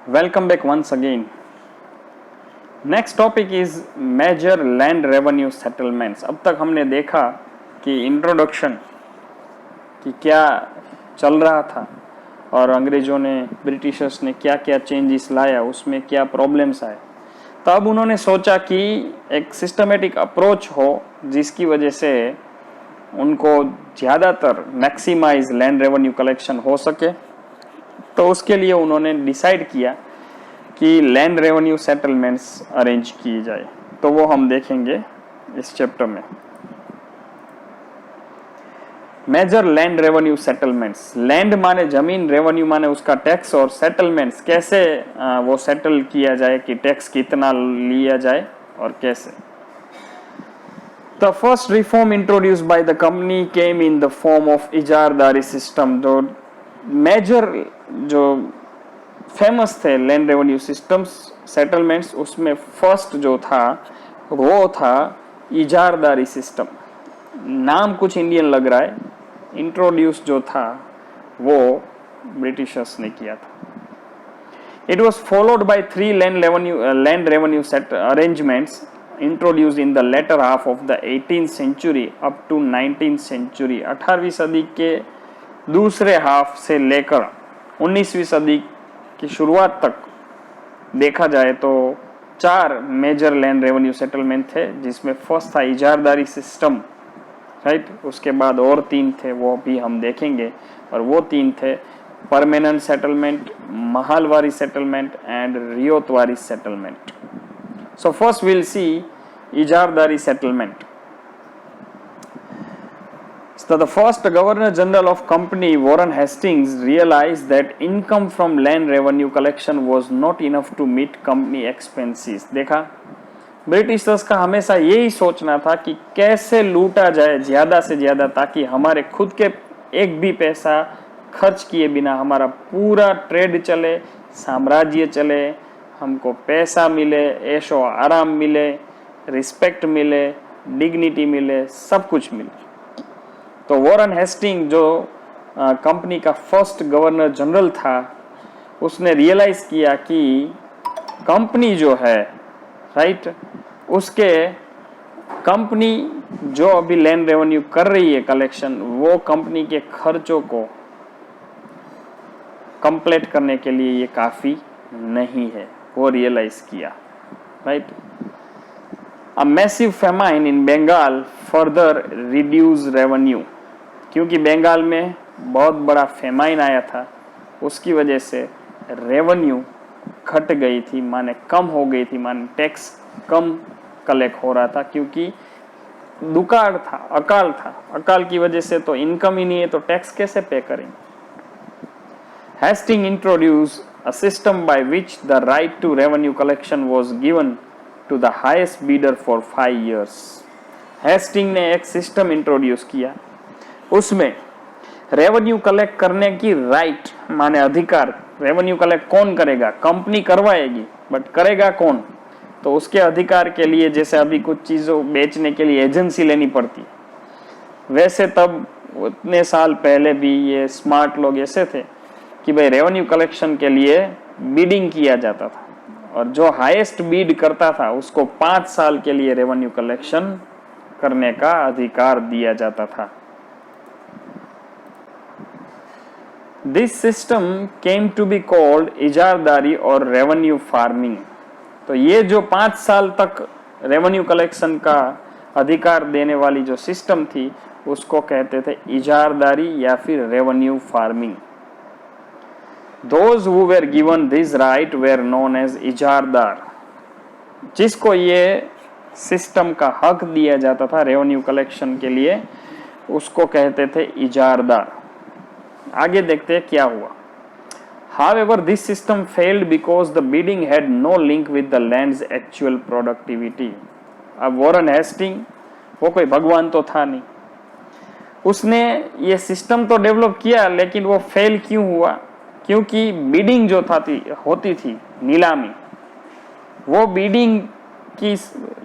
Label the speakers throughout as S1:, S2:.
S1: Welcome back once again. Next topic is major land revenue settlements. अब तक हमने देखा कि इंट्रोडक्शन कि क्या चल रहा था और अंग्रेजों ने, ब्रिटिशर्स ने क्या क्या चेंजेस लाया, उसमें क्या प्रॉब्लम्स आए। तब उन्होंने सोचा कि एक सिस्टमेटिक अप्रोच हो जिसकी वजह से उनको ज़्यादातर मैक्सिमाइज लैंड रेवेन्यू कलेक्शन हो सके। तो उसके लिए उन्होंने डिसाइड किया कि लैंड रेवेन्यू सेटलमेंट्स अरेंज किए जाए। तो वो हम देखेंगे इस चैप्टर में। Major land revenue settlements, land माने जमीन, रेवेन्यू माने उसका टैक्स, और सेटलमेंट्स कैसे वो सेटल किया जाए कि टैक्स कितना लिया जाए और कैसे। The first reform introduced by the company came in the form of इजारदारी system. जो मेजर जो फेमस थे लैंड रेवेन्यू सिस्टम्स सेटलमेंट्स, उसमें फर्स्ट जो था वो था इजारदारी सिस्टम। नाम कुछ इंडियन लग रहा है, इंट्रोड्यूस जो था वो ब्रिटिशर्स ने किया था। It was followed by 3 land revenue set arrangements introduce in the latter half of the 18th century up to 19th century. 18वीं सदी के दूसरे हाफ से लेकर 19वीं सदी की शुरुआत तक देखा जाए तो 4 मेजर लैंड रेवेन्यू सेटलमेंट थे, जिसमें फर्स्ट था इजारदारी सिस्टम, राइट। उसके बाद और 3 थे, वो भी हम देखेंगे। और वो 3 थे permanent settlement, Mahalwari settlement and Ryotwari settlement. So first will see Izaradari settlement. So the first Governor General of Company, Warren Hastings, realized that income from land revenue collection was not enough to meet company expenses। देखा, Britishers का हमेशा यही सोचना था कि कैसे लूटा जाए ज़्यादा से ज़्यादा, ताकि हमारे खुद के एक भी पैसा खर्च किए बिना हमारा पूरा ट्रेड चले, साम्राज्य चले, हमको पैसा मिले, ऐशो आराम मिले, रिस्पेक्ट मिले, डिग्निटी मिले, सब कुछ मिले। तो वॉरेन हेस्टिंग जो कंपनी का फर्स्ट गवर्नर जनरल था, उसने रियलाइज किया कि कंपनी जो है, राइट, उसके कंपनी जो अभी लैंड रेवेन्यू कर रही है कलेक्शन, वो कंपनी के खर्चों को कंप्लीट करने के लिए ये काफ़ी नहीं है। वो रियलाइज किया, right. A massive famine in Bengal further reduced revenue। क्योंकि बंगाल में बहुत बड़ा फेमाइन आया था, उसकी वजह से रेवेन्यू घट गई थी, माने कम हो गई थी, माने टैक्स कम कलेक्ट हो रहा था, क्योंकि दुकाल था, अकाल था। अकाल की वजह से तो इनकम ही नहीं है, तो टैक्स कैसे पे करेंगे। Hastings introduce a system by which the right to revenue collection was given to the highest bidder for 5 years। Hastings ने एक सिस्टम इंट्रोड्यूस किया, उसमें रेवेन्यू कलेक्ट करने की राइट माने अधिकार। रेवेन्यू कलेक्ट कौन करेगा? कंपनी करवाएगी, बट करेगा कौन? तो उसके अधिकार के लिए, जैसे अभी कुछ चीज़ों बेचने के लिए एजेंसी लेनी पड़ती, वैसे तब उतने साल पहले भी ये स्मार्ट लोग ऐसे थे कि भाई रेवेन्यू कलेक्शन के लिए बीडिंग किया जाता था, और जो हाईएस्ट बीड करता था उसको 5 साल के लिए रेवेन्यू कलेक्शन करने का अधिकार दिया जाता था। This system came to be called Izaradari और रेवेन्यू फार्मिंग। तो ये जो 5 साल तक रेवेन्यू कलेक्शन का अधिकार देने वाली जो सिस्टम थी, उसको कहते थे इजारदारी या फिर revenue farming. Those who were given this right were known as इजारदार। जिसको ये सिस्टम का हक दिया जाता था रेवेन्यू कलेक्शन के लिए, उसको कहते थे इजारदार। आगे देखते हैं क्या हुआ। However, this system failed because the bidding had no link with the land's actual productivity। अब वॉरेन हेस्टिंग वो कोई भगवान तो था नहीं, उसने ये सिस्टम तो डेवलप किया, लेकिन वो फेल क्यों हुआ? क्योंकि बीडिंग जो होती थी, नीलामी, वो बीडिंग की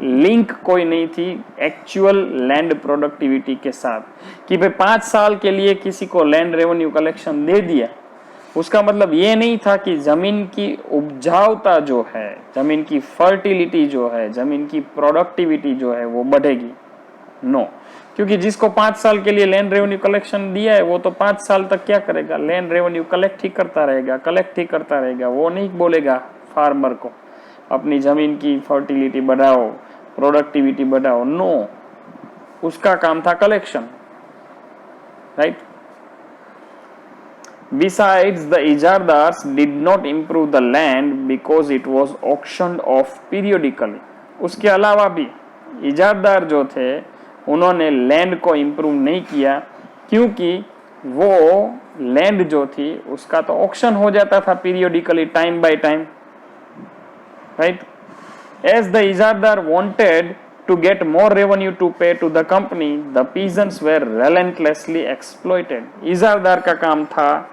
S1: लिंक कोई नहीं थी एक्चुअल लैंड प्रोडक्टिविटी के साथ, कि भाई 5 साल के लिए किसी को लैंड रेवेन्यू कलेक्शन दे दिया, उसका मतलब ये नहीं था कि जमीन की उपजाऊता जो है, जमीन की फर्टिलिटी जो है, जमीन की प्रोडक्टिविटी जो है वो बढ़ेगी। नो, क्योंकि जिसको 5 साल के लिए लैंड रेवेन्यू कलेक्शन दिया है वो तो 5 साल तक क्या करेगा, लैंड रेवेन्यू कलेक्ट ही करता रहेगा, कलेक्ट ही करता रहेगा। वो नहीं बोलेगा फार्मर को अपनी जमीन की फर्टिलिटी बढ़ाओ, प्रोडक्टिविटी बढ़ाओ। नो, उसका काम था collection, right. Besides, the ijardars did not improve the land because it was auctioned off periodically. उसके अलावा भी इजारदार जो थे उन्होंने लैंड को इम्प्रूव नहीं किया, क्योंकि वो लैंड जो थी उसका तो ऑक्शन हो जाता था periodically, time by time, right. As the इजारदार wanted to get more revenue to pay to the company, the peasants were relentlessly exploited. इजारदार का काम था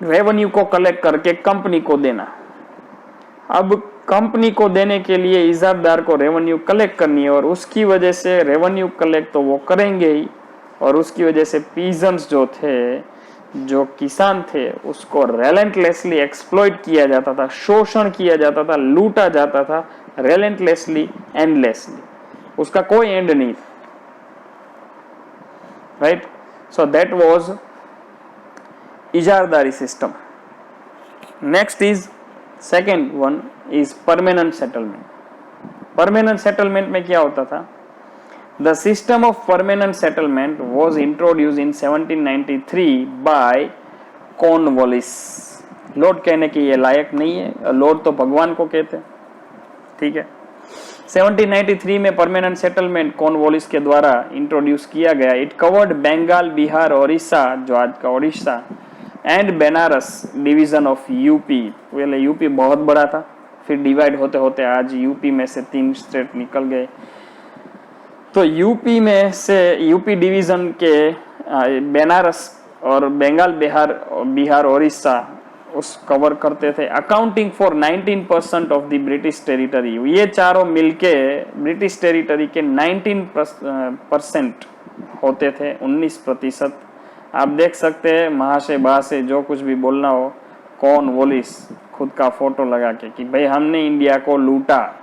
S1: रेवेन्यू को कलेक्ट करके कंपनी को देना। अब कंपनी को देने के लिए इजारदार को रेवेन्यू कलेक्ट करनी है, और उसकी वजह से रेवेन्यू कलेक्ट तो वो करेंगे ही, और उसकी वजह से पीजन्स जो थे, जो किसान थे, उसको रेलेंटलेसली एक्सप्लॉइट किया जाता था, शोषण किया जाता था, लूटा जाता था, रेलेंटलेसली, एंडलेसली। उसका कोई एंड नहीं था, right. So that was Ijaradari system. Next is second one is permanent settlement. Permanent settlement में क्या होता था? The system of permanent settlement was introduce in 1793 by Cornwallis. Lord कहने के ये लायक नहीं है, लॉर्ड तो भगवान को कहते हैं, ठीक है। 1793 में परमानेंट सेटलमेंट कॉर्नवालिस के द्वारा इंट्रोड्यूस किया गया। इट कवर्ड बंगाल, बिहार, ओडिशा, जो आज का Odisha, and Banaras division of UP. पहले यूपी बहुत बड़ा था, फिर डिवाइड होते होते आज यूपी में से 3 स्टेट निकल गए। तो यूपी में से, यूपी डिवीजन के बनारस और बंगाल, बिहार, ओडिशा उस कवर करते थे। Accounting for 19% of the British territory. ये चारों मिलके ब्रिटिश टेरिटरी के 19% होते थे, 19%। आप देख सकते हैं महाशय बासे जो कुछ भी बोलना हो, कॉर्नवालिस खुद का फोटो लगा के कि भाई हमने इंडिया को लूटा।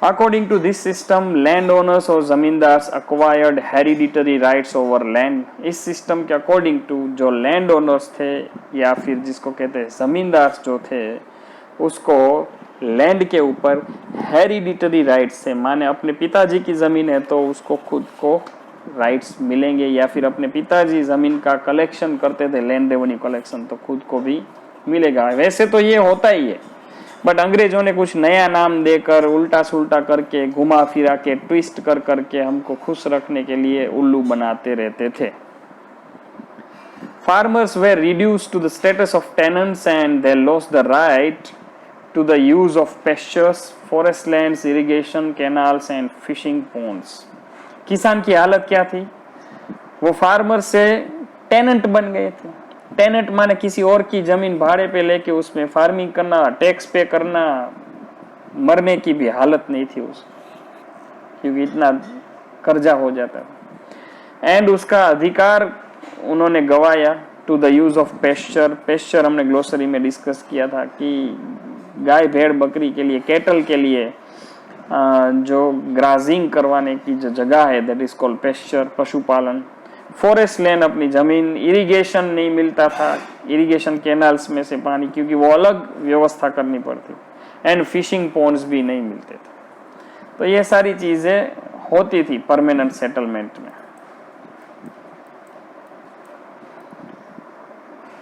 S1: According to this system, land owners और zamindars acquired hereditary rights over land. इस सिस्टम के अकॉर्डिंग टू जो लैंड ओनर्स थे, या फिर जिसको कहते हैं जमींदार जो थे, उसको लैंड के ऊपर हेरिडिटरी राइट्स से, माने अपने पिताजी की जमीन है तो उसको खुद को राइट्स मिलेंगे, या फिर अपने पिताजी जमीन का कलेक्शन करते थे, लैंड रेवेन्यू कलेक्शन, तो खुद को भी मिलेगा। वैसे तो ये होता ही है, बट अंग्रेजों ने कुछ नया नाम देकर, उल्टा सुल्टा करके, घुमा फिरा के, ट्विस्ट कर करके हमको खुश रखने के लिए उल्लू बनाते रहते थे। Farmers were reduced to the status of tenants and they lost the right to the use of pastures, forest lands, irrigation canals and fishing ponds. किसान की हालत क्या थी? वो फार्मर से टेनेंट बन गए थे। टेनेंट माने किसी और की जमीन भाड़े पे लेके उसमें फार्मिंग करना, टैक्स पे करना, मरने की भी हालत नहीं थी उस, क्योंकि इतना कर्जा हो जाता था। एंड उसका अधिकार उन्होंने गवाया to the use of pasture. Pasture हमने ग्लोसरी में डिस्कस किया था कि गाय, भेड़, बकरी के लिए, कैटल के लिए जो ग्राजिंग करवाने की जो जगह है, दैट इज कॉल्ड पेस्चर, पशुपालन। फॉरेस्ट लैंड, अपनी जमीन। इरिगेशन नहीं मिलता था, इरिगेशन कैनाल्स में से पानी, क्योंकि वो अलग व्यवस्था करनी पड़ती। एंड फिशिंग पॉन्ड्स भी नहीं मिलते थे। तो ये सारी चीजें होती थी परमानेंट सेटलमेंट में।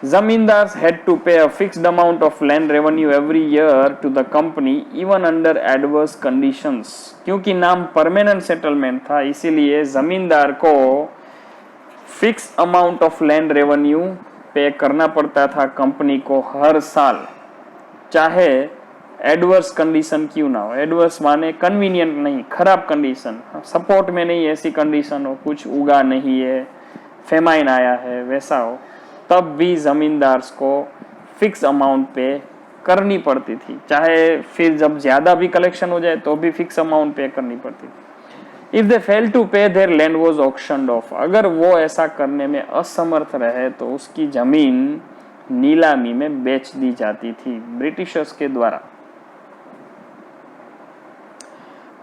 S1: Zamindars had to pay a fixed amount of land revenue every year to the company even under adverse conditions. क्योंकि नाम परमानेंट सेटलमेंट था, इसीलिए जमींदार को fix amount of land revenue pay करना पड़ता था कंपनी को हर साल, चाहे एडवर्स कंडीशन क्यों ना हो। एडवर्स माने कन्वीनियंट नहीं, खराब कंडीशन, सपोर्ट में नहीं ऐसी कंडीशन हो, कुछ उगा नहीं है, फेमाइन आया है, वैसा हो, तब भी जमींदार्स को फिक्स अमाउंट पे करनी पड़ती थी। चाहे फिर जब ज्यादा भी कलेक्शन हो जाए तो भी फिक्स अमाउंट पे करनी पड़ती थी। इफ दे फेल टू पे देयर लैंड वॉज ऑक्शन्ड ऑफ, अगर वो ऐसा करने में असमर्थ रहे तो उसकी जमीन नीलामी में बेच दी जाती थी ब्रिटिशर्स के द्वारा।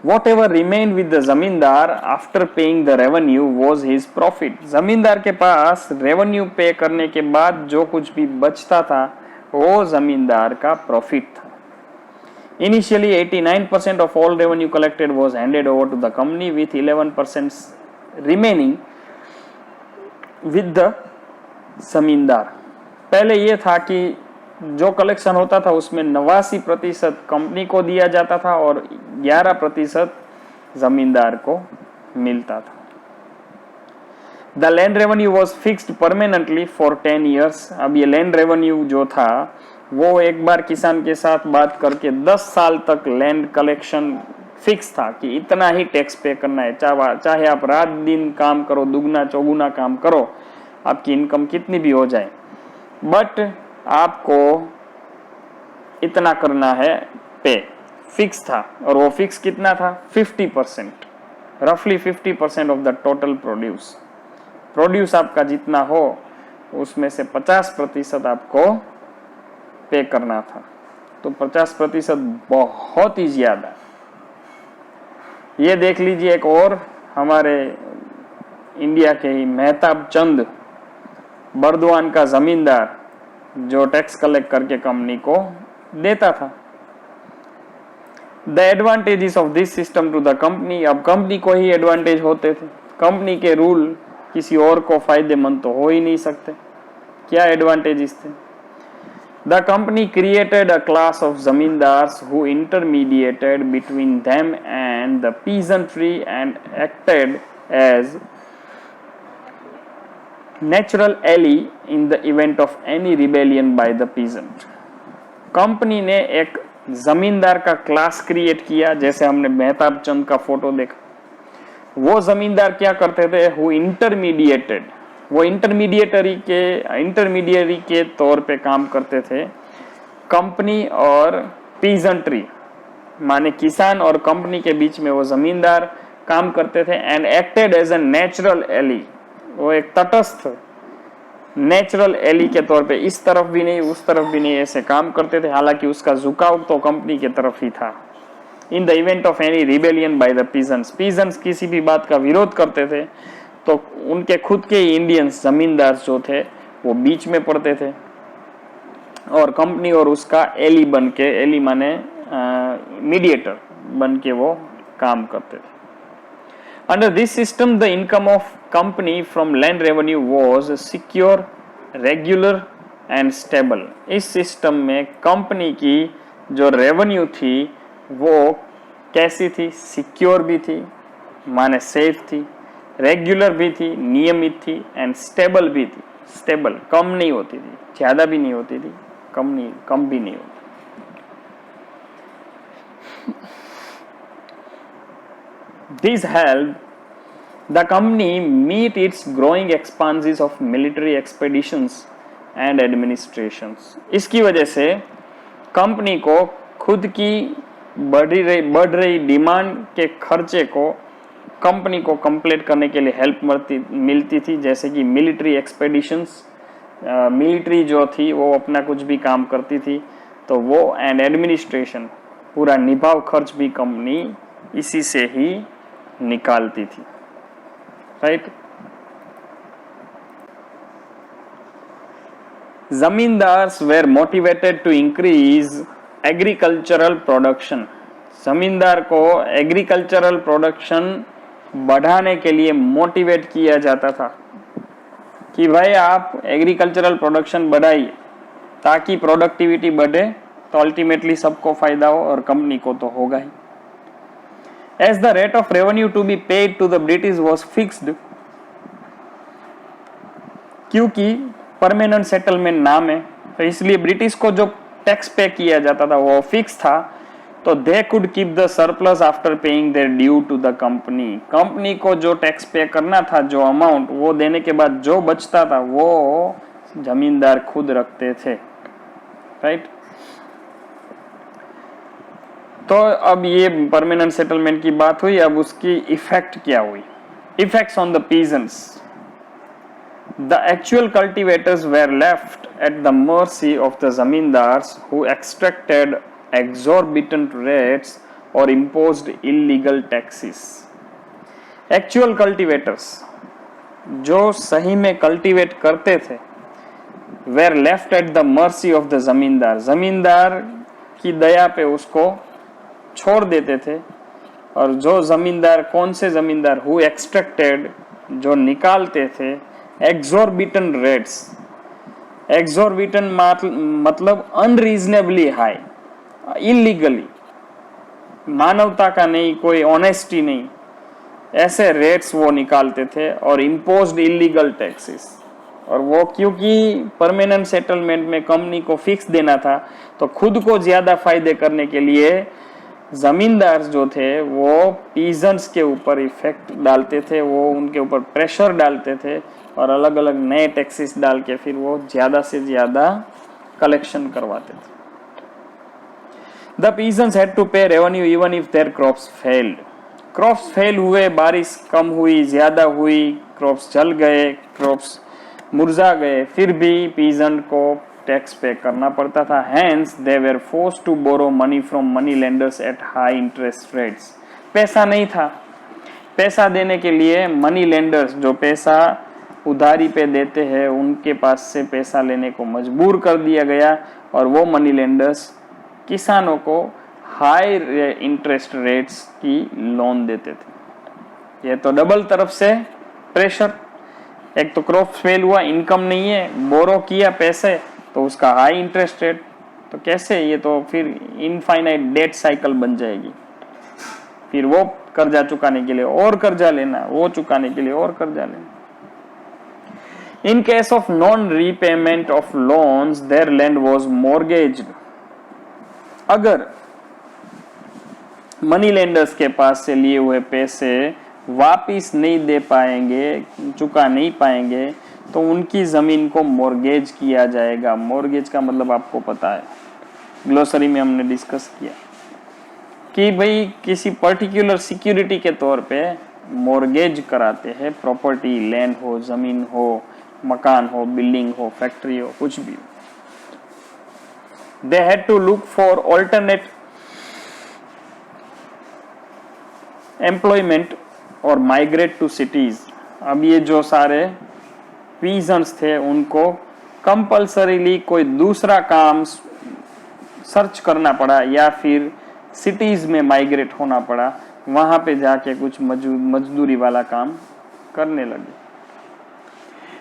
S1: Whatever remained with the जमींदार after paying the revenue was his profit। जमींदार के पास रेवेन्यू पे करने के बाद जो कुछ भी बचता था वो जमींदार का प्रॉफिट था। Initially 89% of all revenue collected was handed over to the company with 11% remaining with the जमींदार। पहले ये था कि जो कलेक्शन होता था उसमें 89% कंपनी को दिया जाता था और 11% जमींदार को मिलता था। The land revenue was fixed permanently for 10 years. अब ये लैंड रेवेन्यू जो था वो एक बार किसान के साथ बात करके 10 साल तक लैंड कलेक्शन फिक्स था कि इतना ही टैक्स पे करना है, चाहे आप रात दिन काम करो, दुगना चौगुना काम करो, आपकी इनकम कितनी भी हो जाए, बट आपको इतना करना है पे, फिक्स था। और वो फिक्स कितना था? 50%, रफली 50% ऑफ द टोटल प्रोड्यूस आपका जितना हो उसमें से 50% आपको पे करना था। तो 50% बहुत ही ज्यादा। ये देख लीजिए, एक और हमारे इंडिया के ही मेहताब चंद बर्दवान का जमींदार जो टैक्स कलेक्ट करके कंपनी को देता था। The advantages of this system to the company, अब कंपनी को ही एडवांटेज होते थे। कंपनी के रूल किसी और को फायदेमंद तो हो ही नहीं सकते। क्या एडवांटेजेस थे? The company created a class of zamindars who intermediated between them and the peasantry and acted as natural ally in the event of any rebellion by the peasant. Company ने एक जमींदार का क्लास क्रिएट किया, जैसे हमने मेहताब चंद का photo देखा। वो जमींदार क्या करते थे? हु इंटरमीडिएटेड, वो इंटरमीडिएरी के तौर पे काम करते थे कंपनी और पीजेंट्री, माने किसान और कंपनी के बीच में वो जमींदार काम करते थे। And acted as a natural ally, वो एक तटस्थ नेचुरल एली के तौर पे इस तरफ भी नहीं उस तरफ भी नहीं ऐसे काम करते थे, हालांकि उसका झुकाव तो कंपनी की तरफ ही था। इन the event of any rebellion by the peasants किसी भी बात का विरोध करते थे तो उनके खुद के इंडियंस जमींदार जो थे वो बीच में पड़ते थे और कंपनी और उसका एली बन के, एली माने मीडिएटर बन के वो काम करते थे। Under this system, the income of company from land revenue was secure, regular and stable। इस सिस्टम में कंपनी की जो रेवेन्यू थी वो कैसी थी? सिक्योर भी थी, माने सेफ थी, रेगुलर भी थी, नियमित थी, एंड स्टेबल भी थी। स्टेबल, कम नहीं होती थी, ज्यादा भी नहीं होती थी, कम भी नहीं होती। This helped the company meet its growing expenses of military expeditions and administrations। इसकी वजह से कंपनी को खुद की बढ़ रही डिमांड के खर्चे को कंपनी को कंप्लीट करने के लिए हेल्प मिलती थी, जैसे कि मिलिट्री एक्सपेडिशंस, मिलिट्री जो थी वो अपना कुछ भी काम करती थी तो वो, एंड एडमिनिस्ट्रेशन, पूरा निभाव खर्च भी कंपनी इसी से ही निकालती थी, right. Zamindars were motivated to increase agricultural production. Zamindar को एग्रीकल्चरल प्रोडक्शन बढ़ाने के लिए मोटिवेट किया जाता था कि भाई आप एग्रीकल्चरल प्रोडक्शन बढ़ाइए ताकि प्रोडक्टिविटी बढ़े, तो अल्टीमेटली सबको फायदा हो और कंपनी को तो होगा ही। As the rate of revenue to be paid to the British was fixed, क्योंकि परमानेंट सेटलमेंट नाम है तो इसलिए ब्रिटिश को जो टैक्स पे किया जाता था वो फिक्स था, तो they could keep the surplus after paying their due to the company. Company को जो टैक्स पे करना था, जो अमाउंट, वो देने के बाद जो बचता था वो जमींदार खुद रखते थे, राइट। तो अब ये परमानेंट सेटलमेंट की बात हुई, अब उसकी इफेक्ट क्या हुई? Effects on the peasants. The actual cultivators were left at the mercy of the zamindars who extracted exorbitant rates or imposed illegal taxes. Actual cultivators जो सही में कल्टीवेट करते थे were left at the mercy of the जमींदार, जमींदार की दया पे उसको छोड़ देते थे. और जो जमींदार, कौन से जमींदार? हु एक्सट्रैक्टेड, जो निकालते थे, एक्सॉर्बिटेंट रेट्स. एक्सॉर्बिटेंट मतलब अनरीजनेबली हाई, इलीगली, मानवता का नहीं, कोई ऑनेस्टी नहीं, ऐसे रेट्स वो निकालते थे. और इम्पोज्ड इलीगल टैक्सेस. और वो क्योंकि परमानेंट सेटलमेंट में कंपनी को फिक्स देना था, तो खुद को ज्यादा फायदे करने के लिए जमींदार जो थे वो पीजेंट्स के ऊपर इफेक्ट डालते थे, वो उनके ऊपर प्रेशर डालते थे और अलग अलग नए टैक्सेस डाल के फिर वो ज्यादा से ज्यादा कलेक्शन करवाते थे. द पीजेंट्स हैड टू पे revenue even if there crops failed. Crops fail हुए, बारिश कम हुई, ज्यादा हुई, क्रॉप्स जल गए, क्रॉप्स मुरझा गए, फिर भी पीजेंट को टैक्स पे करना पड़ता था. Hence they were forced to borrow money from money lenders at high interest rates. पैसा नहीं था, पैसा देने के लिए मनी लेंडर्स जो पैसा उधारी पे देते हैं उनके पास से पैसा लेने को मजबूर कर दिया गया. और वो मनी लेंडर्स किसानों को हाई इंटरेस्ट रेट्स की लोन देते थे. ये तो डबल तरफ से प्रेशर. एक तो क्रॉप फेल हुआ, इनकम नहीं है, बोरो किया पैसे, तो उसका हाई इंटरेस्ट रेट, तो कैसे? ये तो फिर इनफाइनाइट डेट साइकिल बन जाएगी. फिर वो कर्जा चुकाने के लिए और कर्जा लेना, वो चुकाने के लिए और कर्जा लेना. In case of non repayment of loans their land was mortgaged. अगर मनी लेंडर्स के पास से लिए हुए पैसे वापिस नहीं दे पाएंगे, चुका नहीं पाएंगे, तो उनकी जमीन को मॉर्गेज किया जाएगा. मॉर्गेज का मतलब आपको पता है, ग्लोसरी में हमने डिस्कस किया कि भाई किसी पर्टिकुलर सिक्योरिटी के तौर पे मॉर्गेज कराते हैं. प्रॉपर्टी, लैंड हो, जमीन हो, मकान हो, बिल्डिंग हो, फैक्ट्री हो, कुछ भी हो. They had to look for alternate employment और माइग्रेट टू सिटीज. अब ये जो सारे पीजेंट्स थे उनको कंपल्सरीली कोई दूसरा काम सर्च करना पड़ा या फिर सिटीज में माइग्रेट होना पड़ा, वहां पे जाके कुछ मजदूरी वाला काम करने लगे.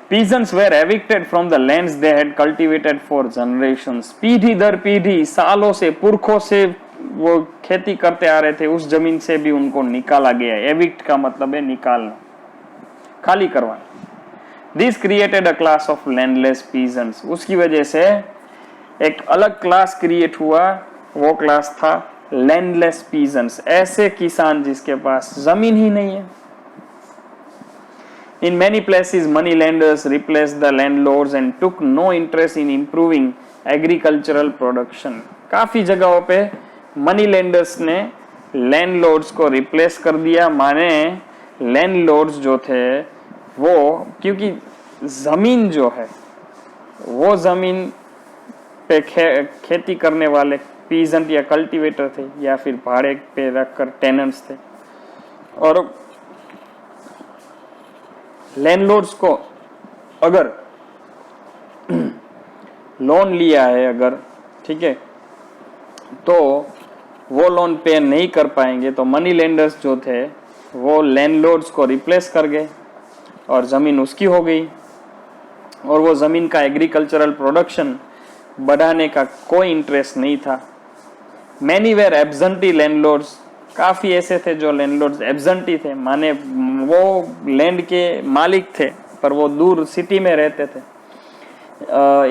S1: Peasants were evicted from the lands they had cultivated for generations. पीढ़ी दर पीढ़ी, सालों से, पुरखों से वो खेती करते आ रहे थे, उस जमीन से भी उनको निकाला गया. एविक्ट का मतलब है निकालना, खाली करवाना. This created a class of landless peasants. उसकी वजह से एक अलग क्लास क्रिएट हुआ, वो क्लास था लैंडलेस पीजेंट्स. ऐसे किसान जिसके पास जमीन ही नहीं है. In many places, money lenders replaced the landlords and took no interest in improving agricultural production. काफी जगहों पे मनी लेंडर्स ने लैंडलॉर्ड्स को रिप्लेस कर दिया. माने लैंडलॉर्ड्स जो थे वो, क्योंकि जमीन जो है वो जमीन पे खेती करने वाले पीजेंट या कल्टीवेटर थे या फिर भाड़े पे रखकर टेनेंट्स थे. और लैंडलॉर्ड्स को अगर लोन लिया है अगर, ठीक है, तो वो लोन पे नहीं कर पाएंगे, तो मनी लेंडर्स जो थे वो लैंडलॉर्ड्स को रिप्लेस कर गए और ज़मीन उसकी हो गई. और वो ज़मीन का एग्रीकल्चरल प्रोडक्शन बढ़ाने का कोई इंटरेस्ट नहीं था. Many were absentee landlords. काफ़ी ऐसे थे जो लैंडलॉर्ड्स एब्सेंटी थे, माने वो लैंड के मालिक थे पर वो दूर सिटी में रहते थे,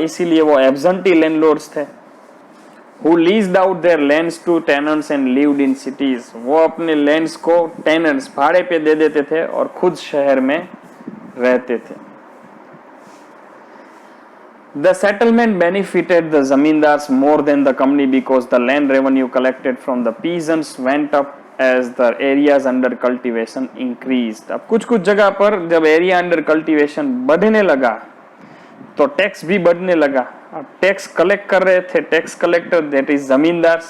S1: इसीलिए वो एब्सेंटी लैंडलॉर्ड्स थे. Who leased out their lands to tenants and lived in cities. वो अपने लैंड्स को टेनेंट्स भाड़े पे दे देते थे और खुद शहर में रहते थे. The settlement benefited the zamindars more than the company because the land revenue collected from the peasants went up as the areas under cultivation increased. अब कुछ कुछ जगह पर जब एरिया अंडर कल्टीवेशन बढ़ने लगा तो टैक्स भी बढ़ने लगा. अब टैक्स कलेक्ट कर रहे थे टैक्स कलेक्टर दैट इज जमींदार,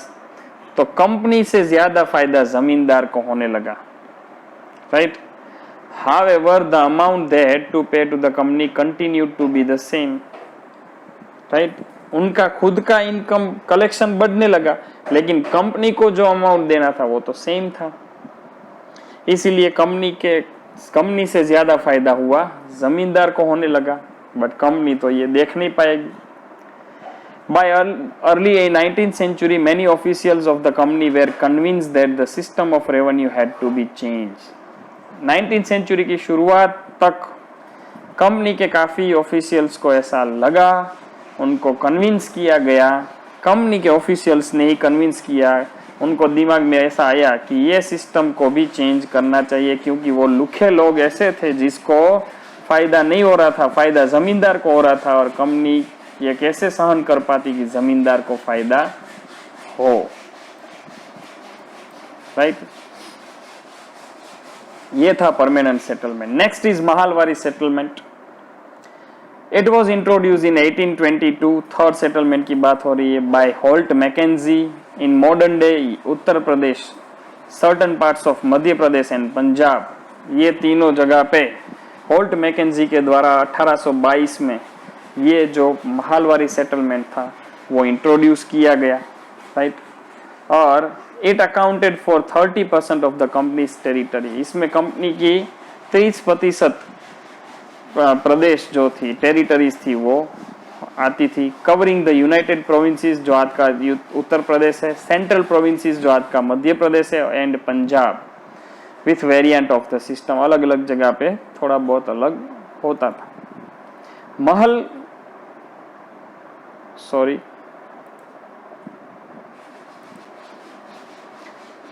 S1: तो कंपनी से ज्यादा फायदा जमींदार को होने लगा. Right. However, the amount they had to pay to the company continued to be the same. Right. उनका खुद का इनकम कलेक्शन बढ़ने लगा लेकिन कंपनी को जो अमाउंट देना था वो तो सेम था. इसीलिए कंपनी से ज्यादा फायदा हुआ जमींदार को होने लगा, बट कंपनी तो ये देख नहीं पाएगी. By early 19th century, many officials of the company were convinced that the system of revenue had to be changed. 19th century की शुरुआत तक कंपनी के काफी ऑफिशियल्स को ऐसा लगा, उनको कन्विंस किया गया, कंपनी के ऑफिशियल्स ने ही कन्विंस किया, उनको दिमाग में ऐसा आया कि ये सिस्टम को भी चेंज करना चाहिए क्योंकि वो लुखे लोग ऐसे थे जिसको फायदा नहीं हो रहा था, फायदा जमींदार को हो रहा था और कंपनी ये कैसे सहन कर पाती कि जमींदार को फायदा हो. राइट. ये था permanent settlement. Next is Mahalwari settlement. It was introduce in 1822. Third settlement की बात हो रही है by Holt Mackenzie in modern day Uttar Pradesh, certain parts of Madhya Pradesh and Punjab. ये तीनों जगह पे होल्ट मैकेंजी के द्वारा 1822 में ये जो महालवारी सेटलमेंट था वो इंट्रोड्यूस किया गया. राइट. और it accounted for 30% of the companies territory. इसमें कंपनी की 30% प्रदेश जो थी टेरिटरीज थी वो आती थी. कवरिंग द यूनाइटेड प्रोविंसेस जो आज का उत्तर प्रदेश है, सेंट्रल प्रोविंसेस जो आज का मध्य प्रदेश है and Punjab with variant of the system. अलग अलग जगह पे थोड़ा बहुत अलग होता था.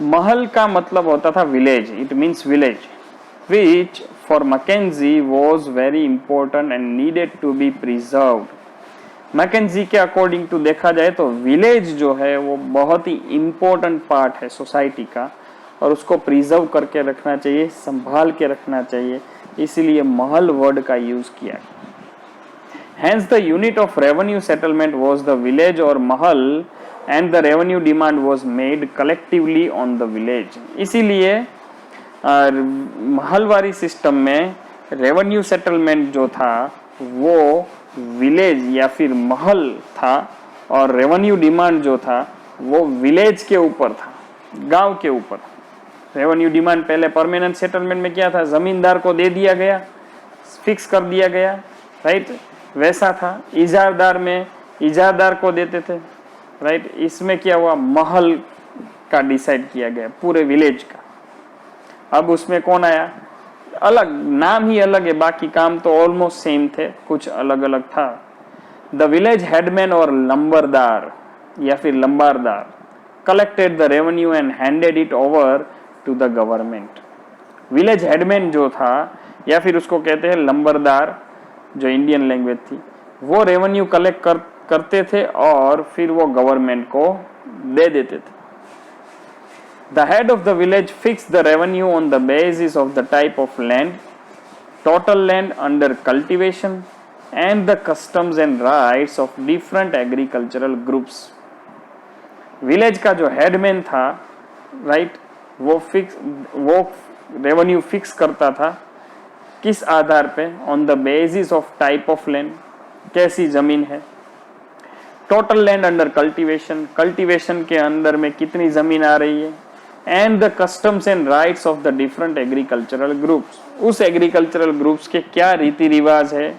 S1: महल का मतलब होता था village. It means village which for Mackenzie was very important and needed to be preserved. Mackenzie के अकॉर्डिंग टू देखा जाए तो विलेज जो है वो बहुत ही इंपॉर्टेंट पार्ट है सोसाइटी का और उसको प्रिजर्व करके रखना चाहिए, संभाल के रखना चाहिए, इसीलिए महल वर्ड का यूज किया. Hence the unit of revenue settlement was the village or mahal and the revenue demand was made collectively on the village. इसीलिए महलवारी सिस्टम में रेवेन्यू सेटलमेंट जो था वो विलेज या फिर महल था और रेवेन्यू डिमांड जो था वो विलेज के ऊपर था, गांव के ऊपर. रेवेन्यू डिमांड पहले परमानेंट सेटलमेंट में क्या था, जमींदार को दे दिया गया, फिक्स कर दिया गया. राइट. वैसा था इजारदार में इजारदार को देते थे. राइट. इसमें क्या हुआ, महल का डिसाइड किया गया पूरे विलेज का. अब उसमें कौन आया, अलग नाम ही अलग है, बाकी काम तो ऑलमोस्ट सेम थे, कुछ अलग अलग था. द विलेज हेडमैन और लंबरदार या फिर lambardar collected the revenue and handed it over to the government. Village headman जो था या फिर उसको कहते हैं लंबरदार जो इंडियन लैंग्वेज थी, वो रेवेन्यू कलेक्ट करते थे और फिर वो गवर्नमेंट को दे देते थे. The head of the village fixed the revenue on the basis of the type of land, total land under cultivation, and the customs and rights of different agricultural groups. Village का जो headman था, right, वो revenue fix करता था किस आधार पे, on the basis of type of land, कैसी जमीन है, total land under cultivation, cultivation के अंदर में कितनी जमीन आ रही है, and the customs and rights of the different agricultural groups. उस एग्रीकल्चरल ग्रुप्स के क्या रीति रिवाज है,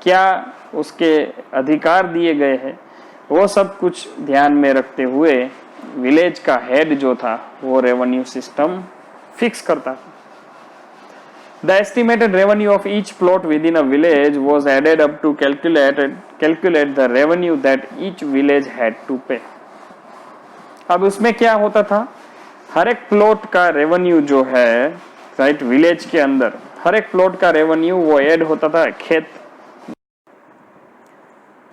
S1: क्या उसके अधिकार दिए गए हैं, वो सब कुछ ध्यान में रखते हुए विलेज का हेड जो था वो रेवेन्यू सिस्टम फिक्स करता था. The estimated revenue of each plot within a village was added up to calculate the revenue that each village had to pay. अब उसमें क्या होता था, हर एक प्लॉट का रेवेन्यू जो है, राइट, विलेज के अंदर हर एक प्लॉट का रेवेन्यू वो ऐड होता था खेत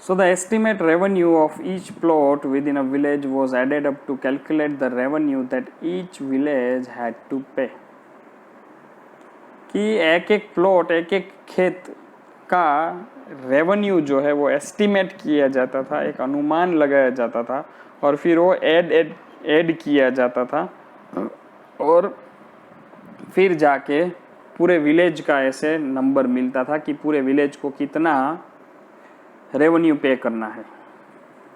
S1: So the estimate revenue of each plot within a village was added up to calculate the revenue that each village had to pay. कि एक एक प्लॉट एक एक खेत का रेवेन्यू जो है वो एस्टिमेट किया जाता था, एक अनुमान लगाया जाता था और फिर वो ऐड किया जाता था और फिर जाके पूरे विलेज का ऐसे नंबर मिलता था कि पूरे विलेज को कितना रेवेन्यू पे करना है.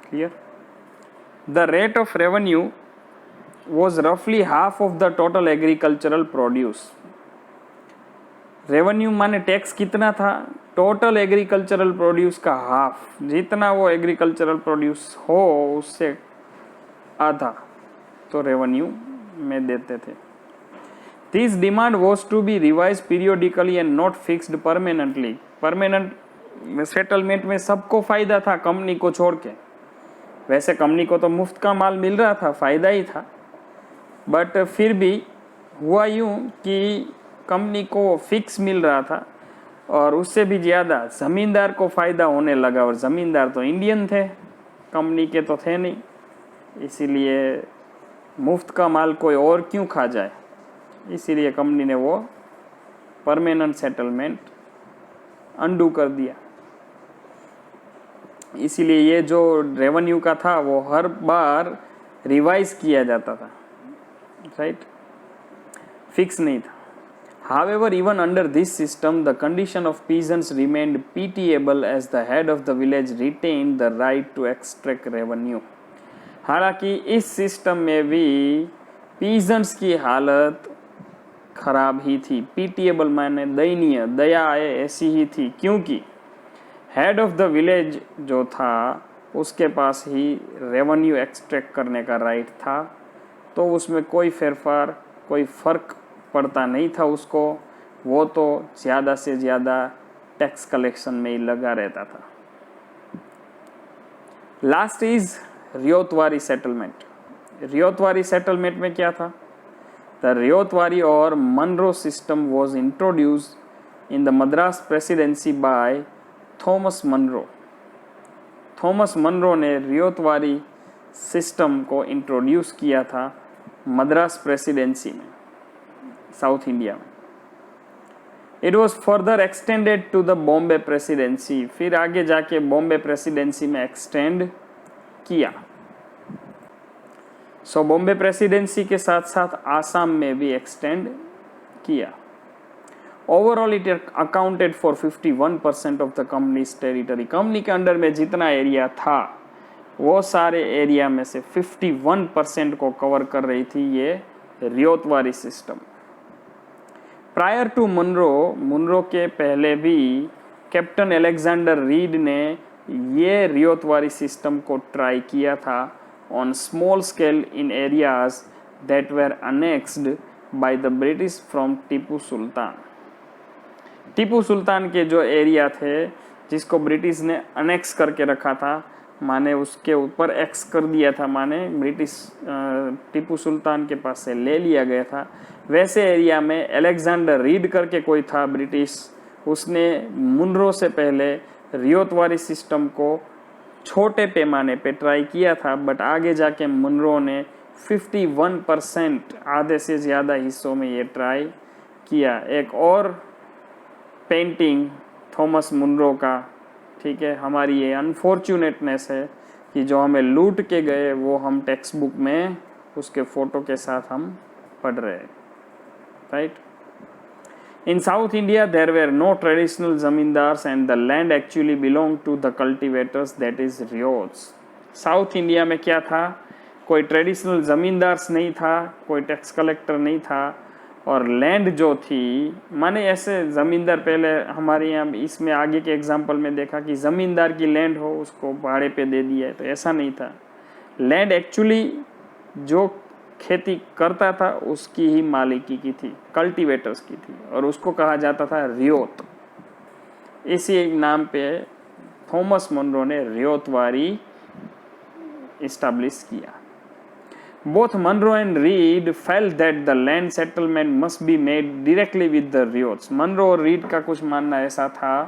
S1: Clear? The rate of revenue was रफली half of the total agricultural produce. Revenue माने टैक्स कितना था? टोटल एग्रीकल्चरल प्रोड्यूस का हाफ, जितना वो एग्रीकल्चरल प्रोड्यूस हो उससे आधा तो रेवेन्यू में देते थे. This demand was to be revise periodically and not fixed permanently. Permanent settlement में सबको फायदा था कंपनी को छोड़ के. वैसे कंपनी को तो मुफ्त का माल मिल रहा था, फायदा ही था, बट फिर भी हुआ यूं कि कंपनी को फिक्स मिल रहा था और उससे भी ज़्यादा ज़मींदार को फ़ायदा होने लगा. और ज़मींदार तो इंडियन थे, कंपनी के तो थे नहीं, इसीलिए मुफ्त का माल कोई और क्यों खा जाए, इसीलिए कंपनी ने वो परमानेंट सेटलमेंट अंडू कर दिया. इसीलिए ये जो रेवेन्यू का था वो हर बार रिवाइज किया जाता था, राइट, फिक्स नहीं था. However, even under this system, the condition of peasants remained pitiable as the head of the village retained the right to extract revenue. हालांकि इस सिस्टम में भी पीजेंट्स की हालत खराब ही थी. पीटीएबल माने दयनीय, दया आए ऐसी ही थी, क्योंकि हेड ऑफ द विलेज जो था उसके पास ही रेवेन्यू एक्सट्रैक्ट करने का राइट था, तो उसमें कोई फेरफार, कोई फ़र्क पड़ता नहीं था उसको. वो तो ज़्यादा से ज़्यादा टैक्स कलेक्शन में ही लगा रहता था. Last is Ryotwari settlement. Ryotwari settlement में क्या था? द रियोतवारी और Munro system was introduce in the Madras presidency by Thomas Munro. Thomas Munro ने रियोतवारी सिस्टम को इंट्रोड्यूस किया था मद्रास प्रेसिडेंसी में, साउथ इंडिया में. It was further extended to the Bombay presidency. फिर आगे जाके बॉम्बे प्रेसिडेंसी में एक्सटेंड किया. सो बॉम्बे प्रेसिडेंसी के साथ साथ आसाम में भी एक्सटेंड किया. Overall it accounted for 51% of the companies territory. Company के अंडर में जितना एरिया था वो सारे एरिया में से 51% को कवर कर रही थी ये ryotwari system. Prior to Munro के पहले भी कैप्टन अलेक्जेंडर रीड ने ये रियोतवारी सिस्टम को ट्राई किया था on small scale in areas that were annexed by the British from Tipu Sultan. Tipu Sultan के जो एरिया थे जिसको ब्रिटिश ने अनेक्स करके रखा था, माने उसके ऊपर एक्स कर दिया था, माने ब्रिटिश टीपू सुल्तान के पास से ले लिया गया था, वैसे एरिया में अलेक्जेंडर रीड करके कोई था ब्रिटिश, उसने मुनरो से पहले रियोतवारी सिस्टम को छोटे पैमाने पे ट्राई किया था, बट आगे जाके मुनरो ने 51%, आधे से ज़्यादा हिस्सों में ये ट्राई किया. एक और पेंटिंग थॉमस मुनरो का, ठीक है, हमारी ये अनफॉर्चुनेटनेस है कि जो हमें लूट के गए वो हम टेक्स्ट बुक में उसके फ़ोटो के साथ हम पढ़ रहे हैं, right. In South India, there were no traditional zamindars and the land actually belonged to the cultivators, that is ryots. South India में क्या था? कोई ट्रेडिशनल ज़मींदार्स नहीं था, कोई टैक्स कलेक्टर नहीं था, और लैंड जो थी, माने ऐसे ज़मींदार पहले हमारे यहाँ इसमें आगे के एग्जांपल में देखा कि ज़मींदार की लैंड हो उसको भाड़े पे दे दिया है, तो ऐसा नहीं था. लैंड एक्चुअली जो खेती करता था उसकी ही मालिकी की थी, कल्टीवेटर्स की थी, और उसको कहा जाता था रियोत. इसी नाम पे थॉमस मुनरो ने रियोतवारी इस्टेब्लिश किया. Both Munro and Reed felt that the land settlement must be made directly with the ryots. Munro और Reed का कुछ मानना ऐसा था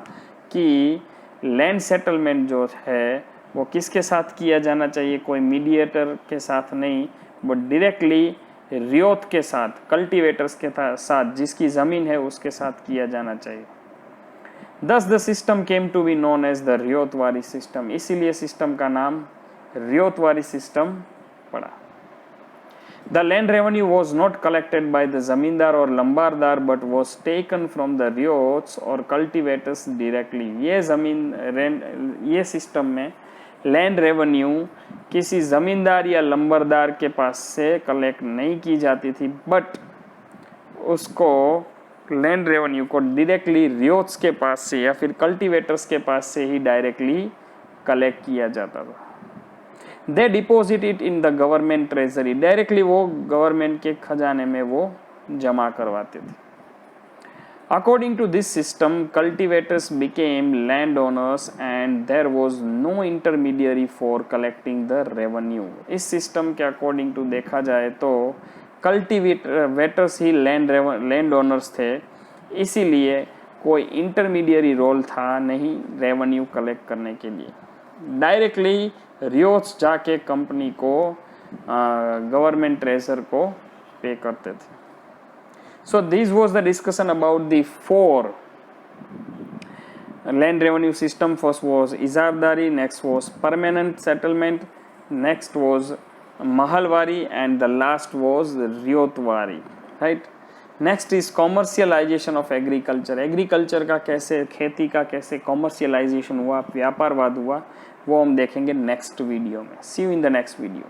S1: कि लैंड सेटलमेंट जो है वो किसके साथ किया जाना चाहिए, कोई मीडिएटर के साथ नहीं, बट डायरेक्टली रियोत के साथ, कल्टीवेटर्स के साथ, जिसकी ज़मीन है उसके साथ किया जाना चाहिए। Thus the system came to be known as the Ryotwari system, इसीलिए सिस्टम का नाम रियोतवारी सिस्टम पड़ा। The land revenue was not collected by the zamindar or lambardar but was taken from the riots or cultivators directly। ये system में land revenue किसी ज़मींदार या लंबरदार के पास से कलेक्ट नहीं की जाती थी, बट उसको लैंड रेवेन्यू को डायरेक्टली रियोट्स के पास से या फिर कल्टीवेटर्स के पास से ही डायरेक्टली कलेक्ट किया जाता था। They deposit it in the government treasury, directly वो गवर्नमेंट के खजाने में वो जमा करवाते थे। According to this system cultivators became land owners and there was no intermediary for collecting the revenue. इस सिस्टम के अकॉर्डिंग टू देखा जाए तो कल्टीवेटर्स ही लैंड ओनर्स थे, इसीलिए कोई इंटरमीडियरी रोल था नहीं रेवेन्यू कलेक्ट करने के लिए। डायरेक्टली रियोट्स जाके कंपनी को गवर्नमेंट ट्रेजर को पे करते थे। So this was the discussion about the 4 land revenue system. First was Izaradari, next was permanent settlement, next was Mahalwari and the last was Ryotwari, right. Next is commercialisation of agriculture. Agriculture का कैसे, खेती का कैसे commercialisation हुआ, व्यापारवाद हुआ, वो हम देखेंगे नेक्स्ट वीडियो में। See you in the next video.